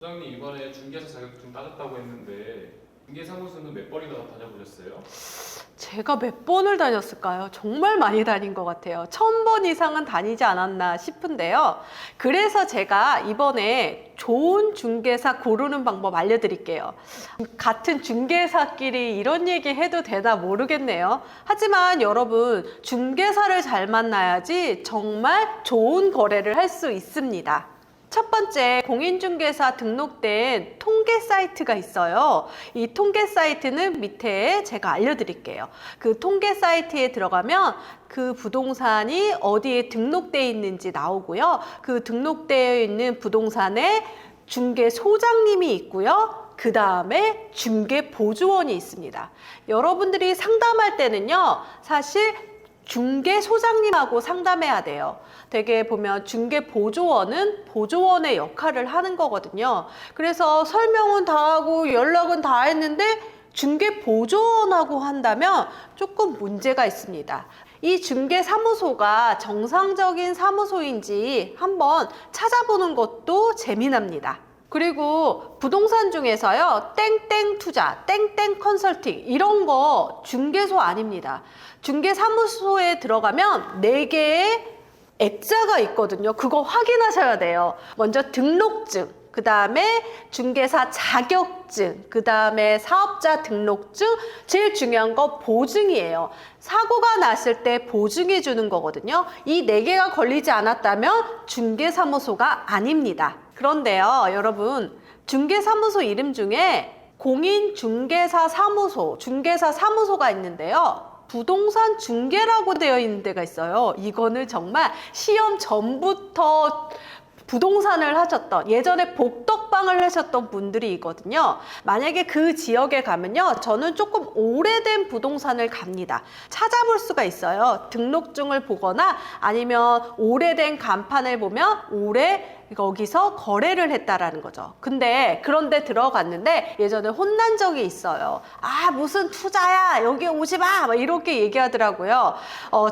부장님 이번에 중개사 자격증 따졌다고 했는데 중개사무소는 몇 번이나 다녀보셨어요? 제가 몇 번을 다녔을까요? 정말 많이 다닌 것 같아요. 1000번 이상은 다니지 않았나 싶은데요. 그래서 제가 이번에 좋은 중개사 고르는 방법 알려드릴게요. 같은 중개사끼리 이런 얘기 해도 되나 모르겠네요. 하지만 여러분, 중개사를 잘 만나야지 정말 좋은 거래를 할 수 있습니다. 첫 번째, 공인중개사 등록된 통계 사이트가 있어요. 이 통계 사이트는 밑에 제가 알려드릴게요. 그 통계 사이트에 들어가면 그 부동산이 어디에 등록되어 있는지 나오고요. 그 등록되어 있는 부동산에 중개소장님이 있고요. 그 다음에 중개보조원이 있습니다. 여러분들이 상담할 때는요, 사실 중개소장님하고 상담해야 돼요. 되게 보면 중개보조원은 보조원의 역할을 하는 거거든요. 그래서 설명은 다 하고 연락은 다 했는데 중개보조원하고 한다면 조금 문제가 있습니다. 이 중개사무소가 정상적인 사무소인지 한번 찾아보는 것도 재미납니다. 그리고 부동산 중에서요, 땡땡 투자, 땡땡 컨설팅 이런 거 중개소 아닙니다. 중개사무소에 들어가면 4개의 액자가 있거든요. 그거 확인하셔야 돼요. 먼저 등록증, 그 다음에 중개사 자격증, 그 다음에 사업자 등록증, 제일 중요한 거 보증이에요. 사고가 났을 때 보증해 주는 거거든요. 이 4개가 걸리지 않았다면 중개사무소가 아닙니다. 그런데요, 여러분, 중개사무소 이름 중에 공인중개사 사무소, 중개사 사무소가 있는데요. 부동산 중개라고 되어 있는 데가 있어요. 이거는 정말 시험 전부터 부동산을 하셨던, 예전에 복덕방을 하셨던 분들이 있거든요. 만약에 그 지역에 가면요, 저는 조금 오래된 부동산을 갑니다. 찾아볼 수가 있어요. 등록증을 보거나 아니면 오래된 간판을 보면 거기서 거래를 했다라는 거죠. 근데 그런데 들어갔는데 예전에 혼난 적이 있어요. 아, 무슨 투자야, 여기 오지 마, 막 이렇게 얘기하더라고요.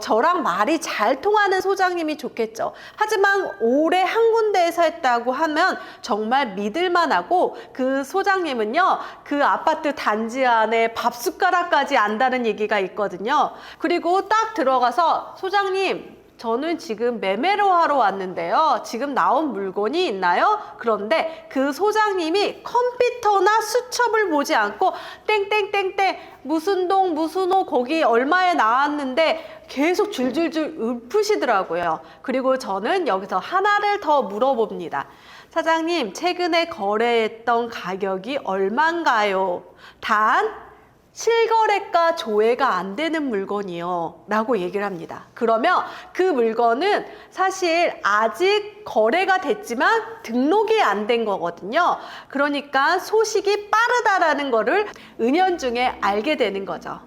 저랑 말이 잘 통하는 소장님이 좋겠죠. 하지만 오래 한 군데에서 했다고 하면 정말 믿을만하고, 그 소장님은요, 그 아파트 단지 안에 밥 숟가락까지 안다는 얘기가 있거든요. 그리고 딱 들어가서 소장님, 저는 지금 매매로 하러 왔는데요. 지금 나온 물건이 있나요? 그런데 그 소장님이 컴퓨터나 수첩을 보지 않고 땡땡땡땡 무슨 동 무슨 호 거기 얼마에 나왔는데 계속 줄줄줄 읊으시더라고요. 그리고 저는 여기서 하나를 더 물어봅니다. 사장님, 최근에 거래했던 가격이 얼마인가요? 단 실거래가 조회가 안 되는 물건이요 라고 얘기를 합니다. 그러면 그 물건은 사실 아직 거래가 됐지만 등록이 안 된 거거든요. 그러니까 소식이 빠르다라는 거를 은연중에 알게 되는 거죠.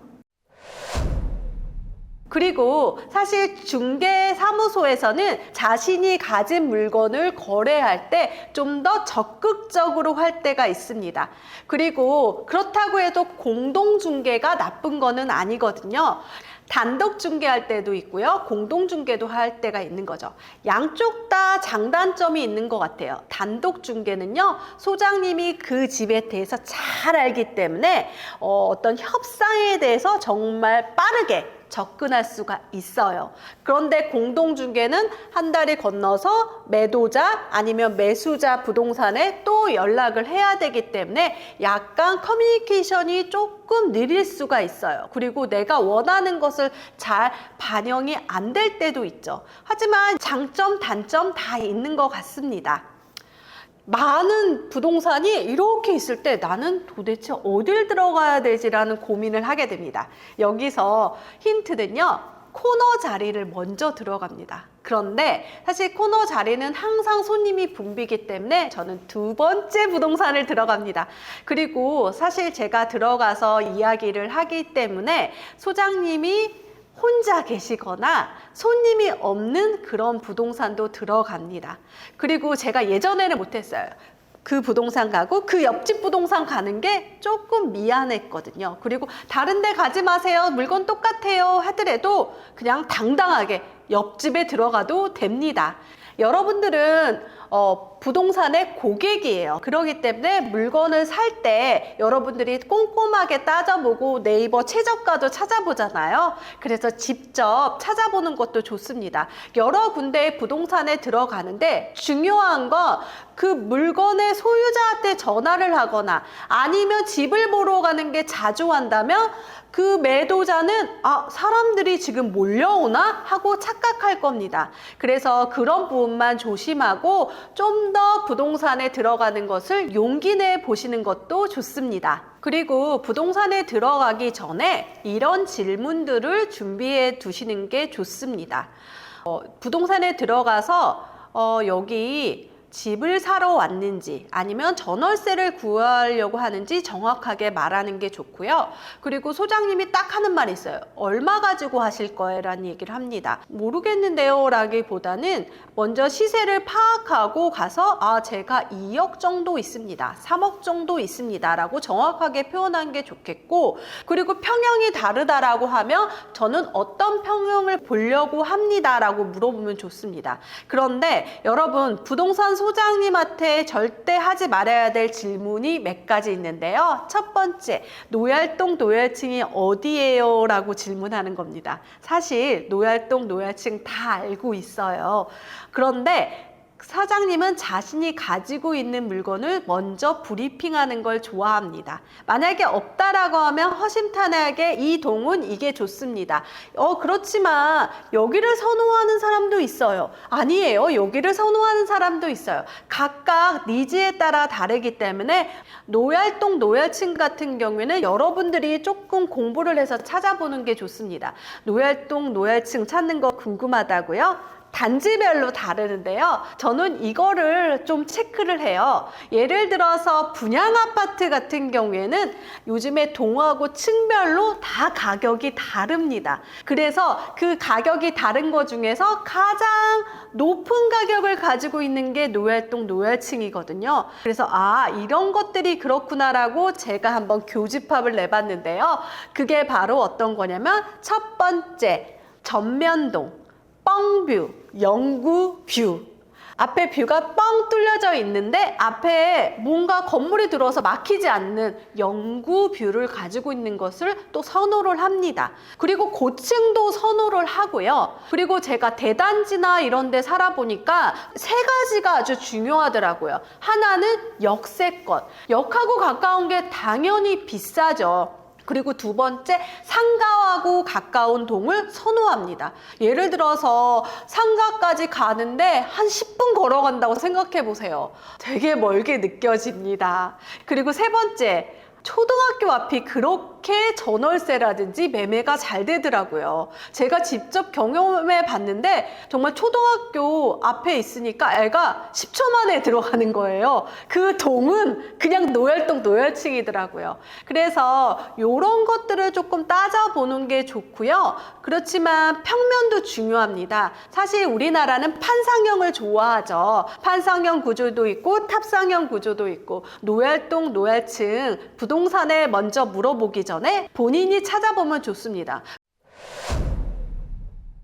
그리고 사실 중개사무소에서는 자신이 가진 물건을 거래할 때 좀 더 적극적으로 할 때가 있습니다. 그리고 그렇다고 해도 공동중개가 나쁜 거는 아니거든요. 단독 중개할 때도 있고요. 공동 중개도 할 때가 있는 거죠. 양쪽 다 장단점이 있는 것 같아요. 단독 중개는요, 소장님이 그 집에 대해서 잘 알기 때문에 어떤 협상에 대해서 정말 빠르게 접근할 수가 있어요. 그런데 공동중개는 한 달이 건너서 매도자 아니면 매수자 부동산에 또 연락을 해야 되기 때문에 약간 커뮤니케이션이 조금 느릴 수가 있어요. 그리고 내가 원하는 것을 잘 반영이 안 될 때도 있죠. 하지만 장점, 단점 다 있는 것 같습니다. 많은 부동산이 이렇게 있을 때 나는 도대체 어딜 들어가야 되지라는 고민을 하게 됩니다. 여기서 힌트는요, 코너 자리를 먼저 들어갑니다. 그런데 사실 코너 자리는 항상 손님이 붐비기 때문에 저는 2번째 부동산을 들어갑니다. 그리고 사실 제가 들어가서 이야기를 하기 때문에 소장님이 혼자 계시거나 손님이 없는 그런 부동산도 들어갑니다. 그리고 제가 예전에는 못했어요. 그 부동산 가고 그 옆집 부동산 가는 게 조금 미안했거든요. 그리고 다른 데 가지 마세요, 물건 똑같아요 하더라도 그냥 당당하게 옆집에 들어가도 됩니다. 여러분들은 부동산의 고객이에요. 그렇기 때문에 물건을 살 때 여러분들이 꼼꼼하게 따져보고 네이버 최저가도 찾아보잖아요. 그래서 직접 찾아보는 것도 좋습니다. 여러 군데의 부동산에 들어가는데 중요한 건 그 물건의 소유자한테 전화를 하거나 아니면 집을 보러 가는 게 자주 한다면 그 매도자는 사람들이 지금 몰려오나 하고 착각할 겁니다. 그래서 그런 부분만 조심하고 좀 더 부동산에 들어가는 것을 용기 내 보시는 것도 좋습니다. 그리고 부동산에 들어가기 전에 이런 질문들을 준비해 두시는 게 좋습니다. 부동산에 들어가서 여기 집을 사러 왔는지 아니면 전월세를 구하려고 하는지 정확하게 말하는 게 좋고요. 그리고 소장님이 딱 하는 말이 있어요. 얼마 가지고 하실 거예요? 라는 얘기를 합니다. 모르겠는데요 라기보다는 먼저 시세를 파악하고 가서 제가 2억 정도 있습니다. 3억 정도 있습니다. 라고 정확하게 표현한 게 좋겠고, 그리고 평형이 다르다라고 하면 저는 어떤 평형을 보려고 합니다. 라고 물어보면 좋습니다. 그런데 여러분, 부동산 소장님한테 절대 하지 말아야 될 질문이 몇 가지 있는데요. 첫 번째, 노얄동 노얄층이 어디예요? 라고 질문하는 겁니다. 사실 노얄동 노얄층 다 알고 있어요. 그런데 사장님은 자신이 가지고 있는 물건을 먼저 브리핑하는 걸 좋아합니다. 만약에 없다라고 하면 허심탄회하게 이 동은 이게 좋습니다. 그렇지만 여기를 선호하는 사람도 있어요. 아니에요. 여기를 선호하는 사람도 있어요. 각각 니즈에 따라 다르기 때문에 노얄동 노얄층 같은 경우에는 여러분들이 조금 공부를 해서 찾아보는 게 좋습니다. 노얄동 노얄층 찾는 거 궁금하다고요? 단지별로 다르는데요. 저는 이거를 좀 체크를 해요. 예를 들어서 분양 아파트 같은 경우에는 요즘에 동하고 층별로 다 가격이 다릅니다. 그래서 그 가격이 다른 것 중에서 가장 높은 가격을 가지고 있는 게 노얄동 노얄층이거든요. 그래서 이런 것들이 그렇구나라고 제가 한번 교집합을 내봤는데요. 그게 바로 어떤 거냐면 첫 번째, 전면동, 뻥뷰, 영구뷰. 앞에 뷰가 뻥 뚫려져 있는데 앞에 뭔가 건물이 들어서 막히지 않는 영구뷰를 가지고 있는 것을 또 선호를 합니다. 그리고 고층도 선호를 하고요. 그리고 제가 대단지나 이런 데 살아보니까 세 가지가 아주 중요하더라고요. 하나는 역세권. 역하고 가까운 게 당연히 비싸죠. 그리고 두 번째, 상가하고 가까운 동을 선호합니다. 예를 들어서 상가까지 가는데 한 10분 걸어간다고 생각해 보세요. 되게 멀게 느껴집니다. 그리고 세 번째, 초등학교 앞이 그렇게 전월세라든지 매매가 잘 되더라고요. 제가 직접 경험해 봤는데 정말 초등학교 앞에 있으니까 애가 10초 만에 들어가는 거예요. 그 동은 그냥 노얄동 노얄층이더라고요. 그래서 이런 것들을 조금 따져보는 게 좋고요. 그렇지만 평면도 중요합니다. 사실 우리나라는 판상형을 좋아하죠. 판상형 구조도 있고 탑상형 구조도 있고, 노얄동 노얄층 부동산에 먼저 물어보기 전에 본인이 찾아보면 좋습니다.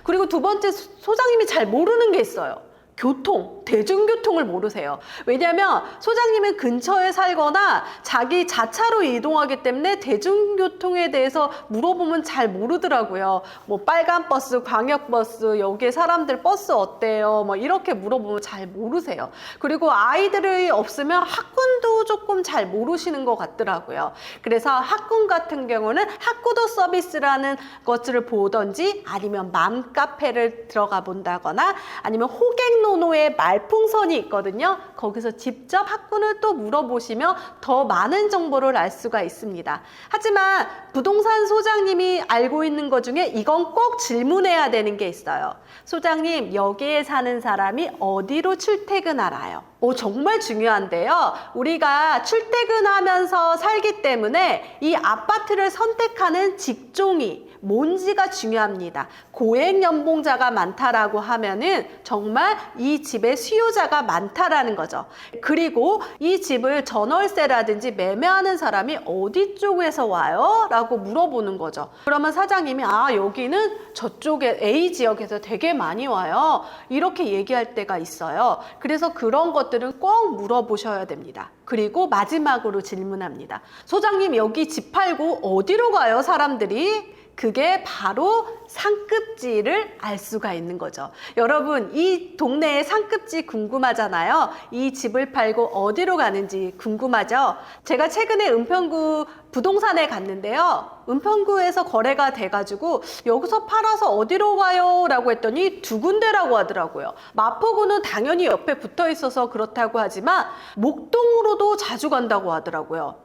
그리고 두 번째, 소장님이 잘 모르는 게 있어요. 교통, 대중교통을 모르세요. 왜냐하면 소장님은 근처에 살거나 자기 자차로 이동하기 때문에 대중교통에 대해서 물어보면 잘 모르더라고요. 뭐 빨간 버스, 광역버스, 여기에 사람들 버스 어때요? 뭐 이렇게 물어보면 잘 모르세요. 그리고 아이들이 없으면 학군도 조금 잘 모르시는 것 같더라고요. 그래서 학군 같은 경우는 학구도 서비스라는 것들을 보던지 아니면 맘카페를 들어가 본다거나 아니면 호객노노의 말풍선이 있거든요. 거기서 직접 학군을 또 물어보시면 더 많은 정보를 알 수가 있습니다. 하지만 부동산 소장님이 알고 있는 것 중에 이건 꼭 질문해야 되는 게 있어요. 소장님, 여기에 사는 사람이 어디로 출퇴근하나요? 정말 중요한데요. 우리가 출퇴근하면서 살기 때문에 이 아파트를 선택하는 직종이 뭔지가 중요합니다. 고액연봉자가 많다라고 하면은 정말 이 집에 수요자가 많다라는 거죠. 그리고 이 집을 전월세라든지 매매하는 사람이 어디 쪽에서 와요? 라고 물어보는 거죠. 그러면 사장님이 여기는 저쪽에 A 지역에서 되게 많이 와요. 이렇게 얘기할 때가 있어요. 그래서 그런 것들은 꼭 물어보셔야 됩니다. 그리고 마지막으로 질문합니다. 소장님, 여기 집 팔고 어디로 가요, 사람들이? 그게 바로 상급지를 알 수가 있는 거죠. 여러분, 이 동네의 상급지 궁금하잖아요. 이 집을 팔고 어디로 가는지 궁금하죠? 제가 최근에 은평구 부동산에 갔는데요. 은평구에서 거래가 돼가지고 여기서 팔아서 어디로 가요? 라고 했더니 두 군데라고 하더라고요. 마포구는 당연히 옆에 붙어 있어서 그렇다고 하지만 목동으로도 자주 간다고 하더라고요.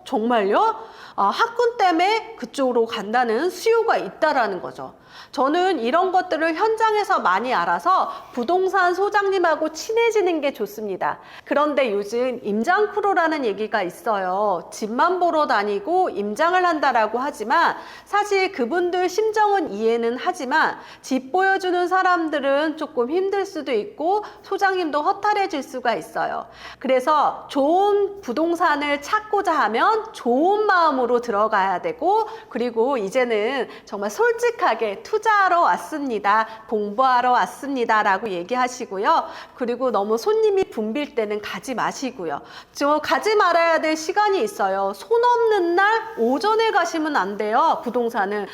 정말요? 학군 때문에 그쪽으로 간다는 수요가 있다라는 거죠. 저는 이런 것들을 현장에서 많이 알아서 부동산 소장님하고 친해지는 게 좋습니다. 그런데 요즘 임장 프로라는 얘기가 있어요. 집만 보러 다니고 임장을 한다라고 하지만 사실 그분들 심정은 이해는 하지만 집 보여주는 사람들은 조금 힘들 수도 있고 소장님도 허탈해질 수가 있어요. 그래서 좋은 부동산을 찾고자 하면 좋은 마음으로 들어가야 되고, 그리고 이제는 정말 솔직하게 투자하러 왔습니다, 공부하러 왔습니다 라고 얘기하시고요. 그리고 너무 손님이 붐빌 때는 가지 마시고요. 가지 말아야 될 시간이 있어요. 손 없는 날 오전에 가시면 안 돼요. 부동산은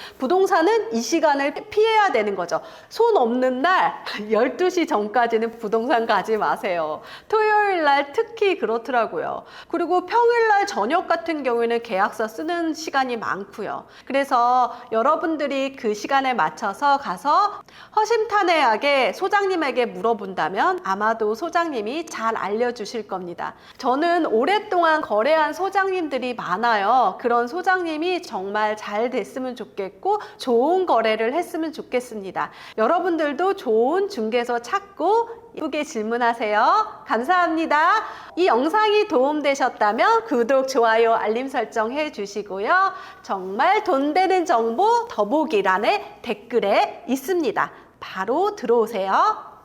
이 시간을 피해야 되는 거죠. 손 없는 날 12시 전까지는 부동산 가지 마세요. 토요일 날 특히 그렇더라고요. 그리고 평일 날 저녁 같은 경우에는 계약서 쓰는 시간이 많고요. 그래서 여러분들이 그 시간에 맞춰서 가서 허심탄회하게 소장님에게 물어본다면 아마도 소장님이 잘 알려주실 겁니다. 저는 오랫동안 거래한 소장님들이 많아요. 그런 소장님이 정말 잘 됐으면 좋겠고 좋은 거래를 했으면 좋겠습니다. 여러분들도 좋은 중개소 찾고 예쁘게 질문하세요. 감사합니다. 이 영상이 도움되셨다면 구독, 좋아요, 알림 설정 해주시고요. 정말 돈 되는 정보 더보기란에 댓글에 있습니다. 바로 들어오세요.